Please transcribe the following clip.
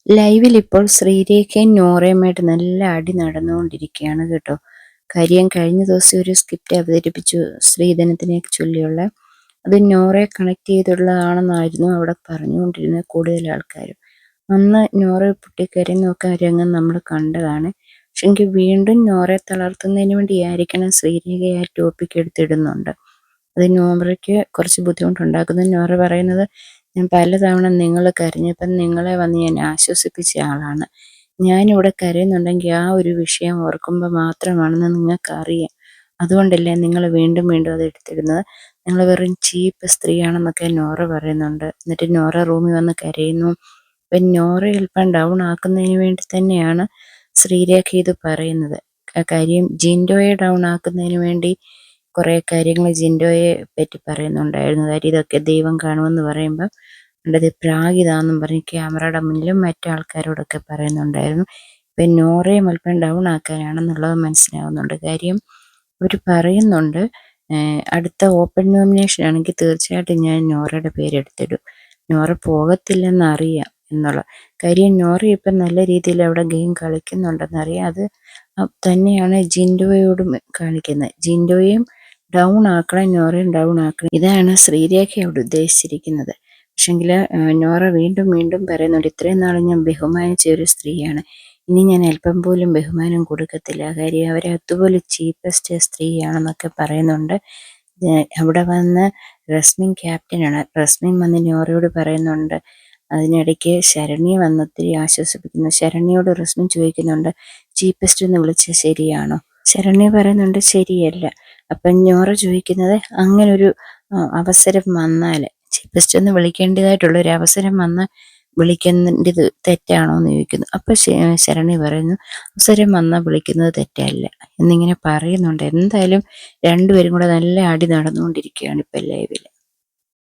ലൈവിൽ ഇപ്പോൾ ശ്രീരേഖയും നോറയുമായിട്ട് നല്ല അടി നടന്നുകൊണ്ടിരിക്കുകയാണ് കേട്ടോ. കാര്യം കഴിഞ്ഞ ദിവസം ഒരു സ്ക്രിപ്റ്റ് അവതരിപ്പിച്ചു സ്ത്രീധനത്തിനെ ചൊല്ലിയുള്ള. അത് നോറയെ കണക്ട് ചെയ്തുള്ളതാണെന്നായിരുന്നു അവിടെ പറഞ്ഞുകൊണ്ടിരുന്നത് കൂടുതൽ ആൾക്കാരും. അന്ന് നോറ പൊട്ടിക്കരയുന്നൊക്കെ രംഗം നമ്മൾ കണ്ടതാണ്. പക്ഷെ എങ്കിൽ വീണ്ടും നോറയെ തളർത്തുന്നതിന് വേണ്ടിയായിരിക്കണം ശ്രീരേഖ ആ ടോപ്പിക് എടുത്തിടുന്നുണ്ട്. അത് നോറയ്ക്ക് കുറച്ച് ബുദ്ധിമുട്ടുണ്ടാക്കുന്നു. നോറ പറയുന്നത്, ഞാൻ പലതവണ നിങ്ങൾ കരഞ്ഞപ്പം നിങ്ങളെ വന്ന് ഞാൻ ആശ്വസിപ്പിച്ച ആളാണ്. ഞാനിവിടെ കരയുന്നുണ്ടെങ്കിൽ ആ ഒരു വിഷയം ഓർക്കുമ്പോൾ മാത്രമാണെന്ന് നിങ്ങൾക്കറിയാം. അതുകൊണ്ടല്ലേ നിങ്ങൾ വീണ്ടും വീണ്ടും അത് എടുത്തിടുന്നത്. നിങ്ങൾ വെറും ചീപ്പ് സ്ത്രീയാണെന്നൊക്കെ നോറ പറയുന്നുണ്ട്. എന്നിട്ട് നോറ റൂമിൽ വന്ന് കരയുന്നു. അപ്പം നോറ അല്പം ഡൗൺ ആക്കുന്നതിന് വേണ്ടി തന്നെയാണ് ശ്രീരേഖ ഇത് പറയുന്നത്. കാര്യം ജിൻഡോയെ ഡൗൺ ആക്കുന്നതിന് വേണ്ടി കുറേ കാര്യങ്ങൾ ജിൻഡോയെ പറ്റി പറയുന്നുണ്ടായിരുന്നു. കാര്യം ഇതൊക്കെ ദൈവം കാണുമെന്ന് പറയുമ്പോൾ കണ്ടത് പ്രാഗിതാന്നും പറഞ്ഞ് ക്യാമറയുടെ മുന്നിലും മറ്റാൾക്കാരോടൊക്കെ പറയുന്നുണ്ടായിരുന്നു. ഇപ്പം നോറയും അല്പം ഡൗൺ ആക്കാനാണെന്നുള്ളത് മനസ്സിലാവുന്നുണ്ട്. കാര്യം അവർ പറയുന്നുണ്ട്, അടുത്ത ഓപ്പൺ നോമിനേഷൻ ആണെങ്കിൽ തീർച്ചയായിട്ടും ഞാൻ നോറയുടെ പേരെടുത്തിടും. നോറ പോകത്തില്ലെന്നറിയാം എന്നുള്ള കാര്യം. നോറ ഇപ്പം നല്ല രീതിയിൽ അവിടെ ഗെയിം കളിക്കുന്നുണ്ടെന്നറിയാം. അത് തന്നെയാണ് ജിൻഡോയോടും കാണിക്കുന്നത്. ജിൻഡോയും ഡൗൺ ആക്കണം, നോറയും ഡൗൺ ആക്കണം. ഇതാണ് ശ്രീരേഖ അവിടെ ഉദ്ദേശിച്ചിരിക്കുന്നത്. പക്ഷെങ്കിൽ നോറ വീണ്ടും വീണ്ടും പറയുന്നുണ്ട്, ഇത്രയും നാൾ ഞാൻ ബഹുമാനിച്ച ഒരു സ്ത്രീയാണ്, ഇനി ഞാൻ അല്പം പോലും ബഹുമാനം കൊടുക്കത്തില്ല. കാര്യം അവരെ അതുപോലെ ചീപ്പസ്റ്റ് സ്ത്രീയാണെന്നൊക്കെ പറയുന്നുണ്ട്. അവിടെ വന്ന് റസ്മിൻ ക്യാപ്റ്റനാണ്. റസ്മിൻ വന്ന് നോറയോട് പറയുന്നുണ്ട്. അതിനിടയ്ക്ക് ശരണ്യ വന്ന് ഒത്തിരി ആശ്വസിപ്പിക്കുന്നു. ശരണ്യയോട് റസ്മിൻ ചോദിക്കുന്നുണ്ട്, ചീപ്പസ്റ്റ് എന്ന് വിളിച്ചത് ശരിയാണോ? ശരണ്യ പറയുന്നുണ്ട് ശരിയല്ല. അപ്പം നോറ ചോദിക്കുന്നത്, അങ്ങനൊരു അവസരം വന്നാൽ ചീപ്പസ്റ്റ് എന്ന് വിളിക്കേണ്ടതായിട്ടുള്ളൊരു അവസരം വന്നാൽ വിളിക്കേണ്ടത് തെറ്റാണോ എന്ന് ചോദിക്കുന്നു. അപ്പം ശരണ്യ പറയുന്നു, അവസരം വന്നാൽ വിളിക്കുന്നത് തെറ്റല്ല എന്നിങ്ങനെ പറയുന്നുണ്ട്. എന്തായാലും രണ്ടുപേരും കൂടെ നല്ല അടി നടന്നുകൊണ്ടിരിക്കുകയാണ് ഇപ്പം ലൈവിൽ.